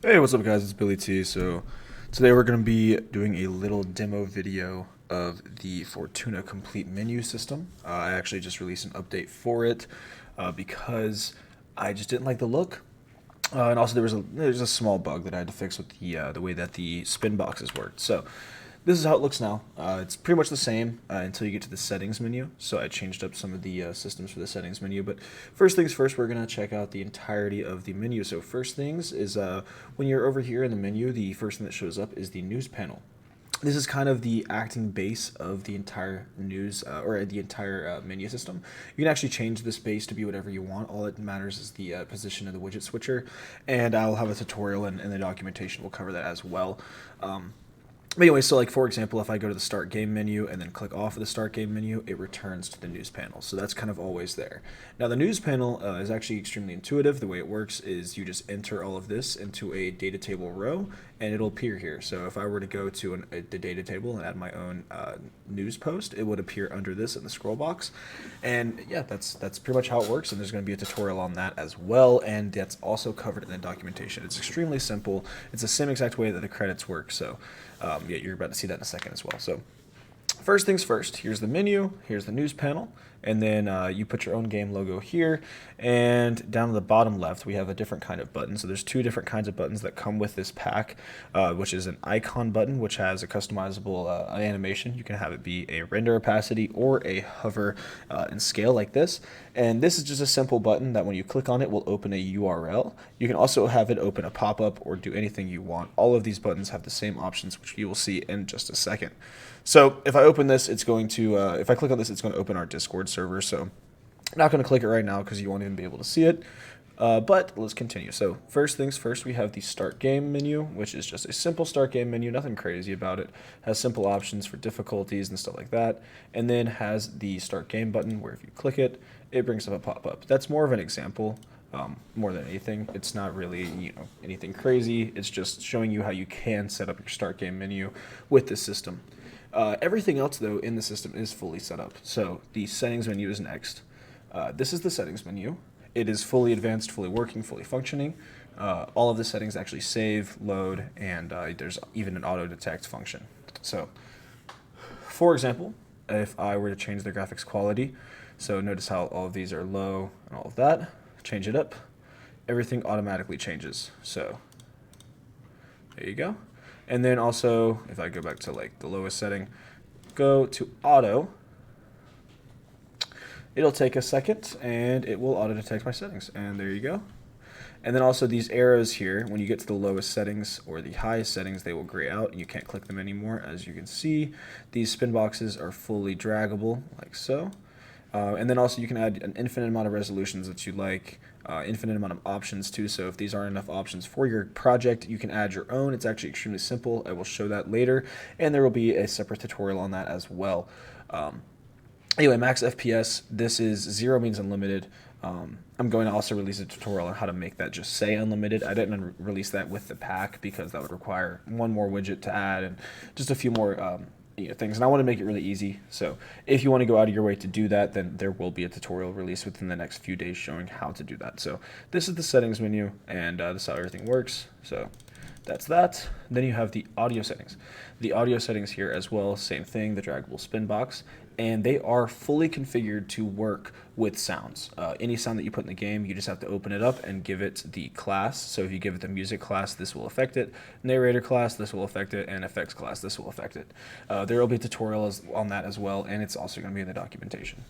Hey, what's up, guys? It's Billy T. So, today we're going to be doing a little demo video of the Fortuna Complete menu system. I actually just released an update for it because I just didn't like the look. And also, there's a small bug that I had to fix with the way that the spin boxes worked. So, this is how it looks now. It's pretty much the same until you get to the settings menu. So I changed up some of the systems for the settings menu. But first things first, we're going to check out the entirety of the menu. So first things is when you're over here in the menu, the first thing that shows up is the news panel. This is kind of the acting base of the entire news or the entire menu system. You can actually change this base to be whatever you want. All that matters is the position of the widget switcher, and I'll have a tutorial and the documentation will cover that as well. But anyway, so like for example, if I go to the start game menu and then click off of the start game menu, it returns to the news panel. So that's kind of always there. Now the news panel is actually extremely intuitive. The way it works is you just enter all of this into a data table row and it'll appear here. So if I were to go to the data table and add my own news post, it would appear under this in the scroll box. And yeah, that's pretty much how it works. And there's going to be a tutorial on that as well. And that's also covered in the documentation. It's extremely simple. It's the same exact way that the credits work. So yeah, you're about to see that in a second as well. So first things first, here's the menu, here's the news panel, and then you put your own game logo here, and down to the bottom left we have a different kind of button. So there's two different kinds of buttons that come with this pack, which is an icon button, which has a customizable animation. You can have it be a render opacity or a hover and scale like this. And this is just a simple button that when you click on it will open a URL. You can also have it open a pop-up or do anything you want. All of these buttons have the same options, which you will see in just a second. So if I open this, it's going to, if I click on this, it's going to open our Discord server. So I'm not going to click it right now because you won't even be able to see it. But let's continue. So first things first, we have the start game menu, which is just a simple start game menu, nothing crazy about it. Has simple options for difficulties and stuff like that. And then has the start game button where if you click it, it brings up a pop-up. That's more of an example. More than anything, it's not really anything crazy. It's just showing you how you can set up your start game menu with this system. Everything else though in the system is fully set up. So the settings menu is next. This is the settings menu. It is fully advanced, fully working, fully functioning. All of the settings actually save, load, and there's even an auto detect function. So for example, if I were to change the graphics quality, so notice how all of these are low and all of that, change it up, everything automatically changes. So there you go. And then also, if I go back to like the lowest setting, go to auto, it'll take a second and it will auto detect my settings. And there you go. And then also these arrows here, when you get to the lowest settings or the highest settings, they will gray out and you can't click them anymore. As you can see, these spin boxes are fully draggable like so. And then also you can add an infinite amount of resolutions that you like, infinite amount of options too. So if these aren't enough options for your project, you can add your own. It's actually extremely simple. I will show that later. And there will be a separate tutorial on that as well. Anyway, max FPS, this is 0 means unlimited. I'm going to also release a tutorial on how to make that just say unlimited. I didn't release that with the pack because that would require one more widget to add and just a few more things. And I want to make it really easy. So if you want to go out of your way to do that, then there will be a tutorial released within the next few days showing how to do that. So this is the settings menu, and this is how everything works. So that's that. Then you have the audio settings. The audio settings here as well, same thing, the draggable spin box, and they are fully configured to work with sounds. Any sound that you put in the game, you just have to open it up and give it the class. So if you give it the music class, this will affect it. Narrator class, this will affect it. And effects class, this will affect it. There will be tutorials on that as well, and it's also going to be in the documentation.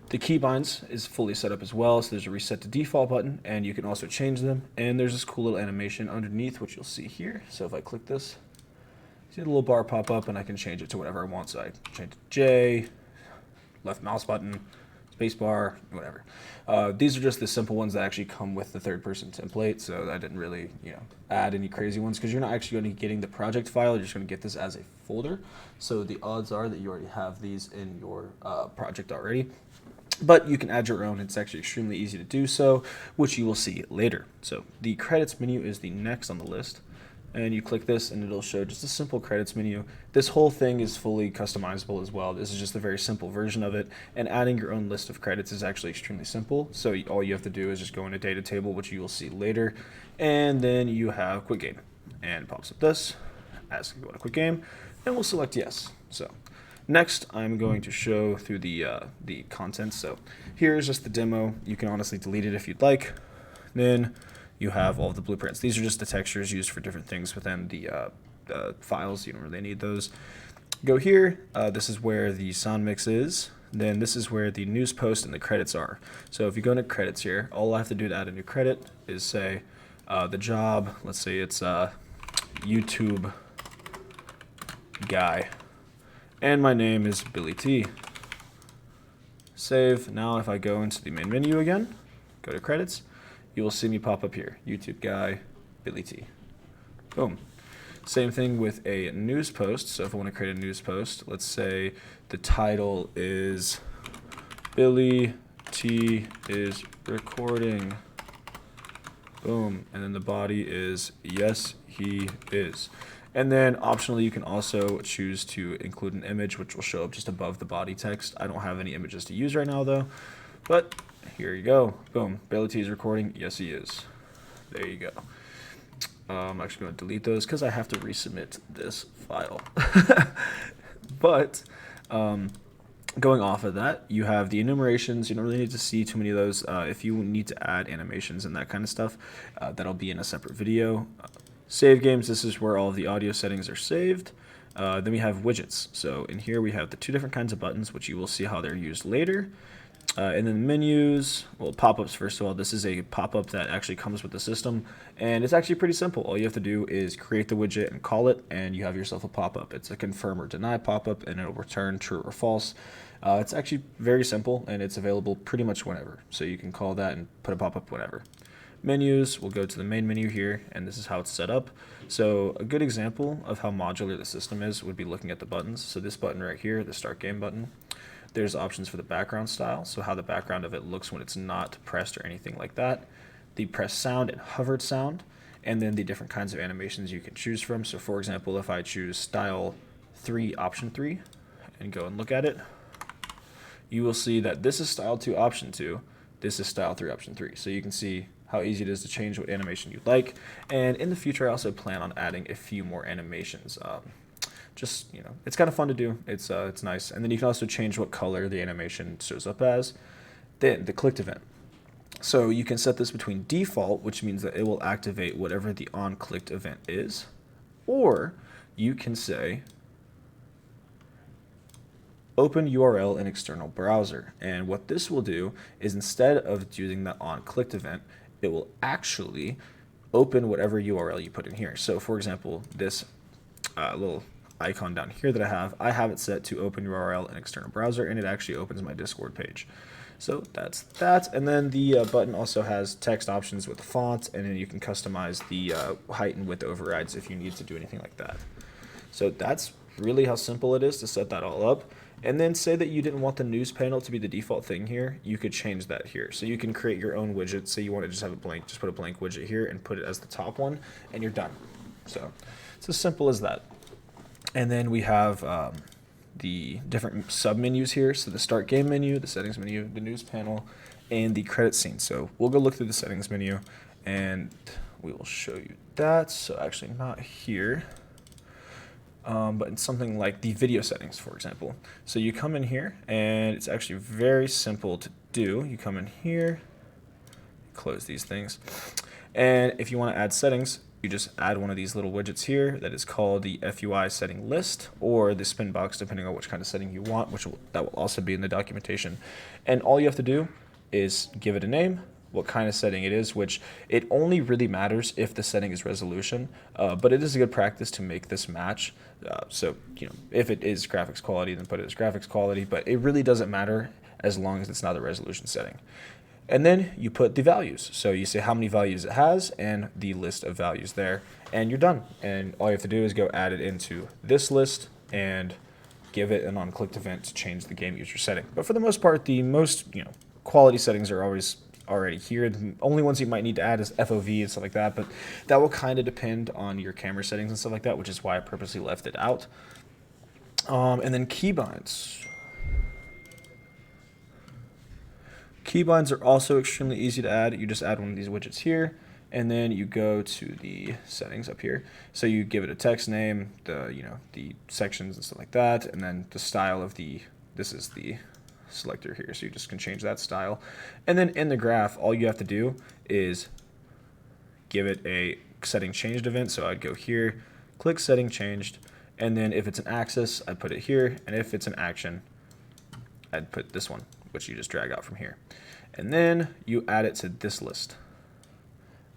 The keybinds is fully set up as well, so there's a reset to default button, and you can also change them. And there's this cool little animation underneath, which you'll see here. So if I click this, see the little bar pop up, and I can change it to whatever I want. So I change it to J, left mouse button, space bar, whatever. These are just the simple ones that actually come with the third-person template, so I didn't really, add any crazy ones because you're not actually going to be getting the project file. You're just going to get this as a folder. So the odds are that you already have these in your project already. But you can add your own. It's actually extremely easy to do so, which you will see later. So the credits menu is the next on the list. and you click this and it'll show just a simple credits menu. This whole thing is fully customizable as well. This is just a very simple version of it, and adding your own list of credits is actually extremely simple. So all you have to do is just go into data table, which you will see later, and then you have quick game, and it pops up this, ask if you want a quick game, and we'll select yes. So next, I'm going to show through the content. So here's just the demo. You can honestly delete it if you'd like. Then you have all of the blueprints. These are just the textures used for different things within the files. You don't really need those. Go here. This is where the sound mix is. Then this is where the news post and the credits are. So if you go into credits here, all I have to do to add a new credit is say the job. Let's say it's YouTube guy. And my name is Billy T. Save. Now if I go into the main menu again, go to credits, you will see me pop up here. YouTube guy, Billy T. Boom. Same thing with a news post. So if I want to create a news post, let's say the title is Billy T is recording. Boom. And then the body is yes, he is. And then optionally, you can also choose to include an image, which will show up just above the body text. I don't have any images to use right now, though. But here you go. Boom. Billy T is recording. Yes, he is. There you go. I'm actually going to delete those because I have to resubmit this file. But going off of that, you have the enumerations. You don't really need to see too many of those. If you need to add animations and that kind of stuff, that'll be in a separate video. Save games, this is where all of the audio settings are saved. Then we have widgets. So in here we have the two different kinds of buttons, which you will see how they're used later. And then menus, well, pop-ups first of all. This is a pop-up that actually comes with the system, and it's actually pretty simple. All you have to do is create the widget and call it, and you have yourself a pop-up. It's a confirm or deny pop-up, and it'll return true or false. It's actually very simple, and it's available pretty much whenever. So you can call that and put a pop-up whenever. Menus, we'll go to the main menu here, and this is how it's set up. So a good example of how modular the system is would be looking at the buttons. So this button right here, the start game button, there's options for the background style, so how the background of it looks when it's not pressed or anything like that. The press sound and hovered sound, and then the different kinds of animations you can choose from. So for example, if I choose style 3, option 3, and go and look at it, you will see that this is style 2, option 2, this is style 3, option 3. So you can see how easy it is to change what animation you'd like. And in the future, I also plan on adding a few more animations. Just, you know, it's kind of fun to do. It's nice. And then you can also change what color the animation shows up as. Then the clicked event. So you can set this between default, which means that it will activate whatever the on-clicked event is, or you can say open URL in external browser. And what this will do is instead of using the on-clicked event, it will actually open whatever URL you put in here. So for example, this little icon down here that I have it set to open URL in external browser, and it actually opens my Discord page. So that's that. And then the button also has text options with the font, and then you can customize the height and width overrides if you need to do anything like that. So that's really how simple it is to set that all up. And then say that you didn't want the news panel to be the default thing here, you could change that here. So you can create your own widget. Say you want to just have a blank, just put a blank widget here and put it as the top one, and you're done. So it's as simple as that. And then we have the different sub-menus here. So the start game menu, the settings menu, the news panel, and the credit scene. So we'll go look through the settings menu, and we will show you that. So actually not here. But in something like the video settings, for example. So you come in here, and it's actually very simple to do. You come in here, close these things, and if you want to add settings, you just add one of these little widgets here that is called the FUI setting list, or the spin box, depending on which kind of setting you want, that will also be in the documentation. And all you have to do is give it a name, what kind of setting it is, which it only really matters if the setting is resolution, but it is a good practice to make this match. So, you know, if it is graphics quality, then put it as graphics quality, but it really doesn't matter as long as it's not a resolution setting. And then you put the values. So you say how many values it has and the list of values there, and you're done. And all you have to do is go add it into this list and give it an on-clicked event to change the game user setting. But for the most part, the most, quality settings are always already here. The only ones you might need to add is FOV and stuff like that, but that will kind of depend on your camera settings and stuff like that, which is why I purposely left it out. And then keybinds. Keybinds are also extremely easy to add. You just add one of these widgets here, and then you go to the settings up here. So you give it a text name, the sections and stuff like that, and then the style of this is the selector here, so you just can change that style. And then in the graph, all you have to do is give it a setting changed event. So I'd go here, click setting changed, and then if it's an axis, I'd put it here, and if it's an action, I'd put this one, which you just drag out from here. And then you add it to this list,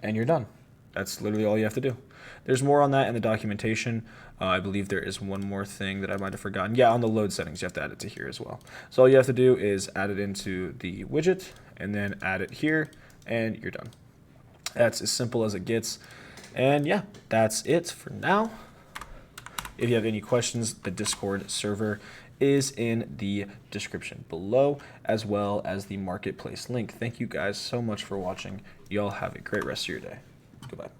and you're done. That's literally all you have to do. There's more on that in the documentation. I believe there is one more thing that I might have forgotten. Yeah, on the load settings, you have to add it to here as well. So all you have to do is add it into the widget, and then add it here, and you're done. That's as simple as it gets. And yeah, that's it for now. If you have any questions, the Discord server is in the description below, as well as the marketplace link. Thank you guys so much for watching. Y'all have a great rest of your day. Goodbye.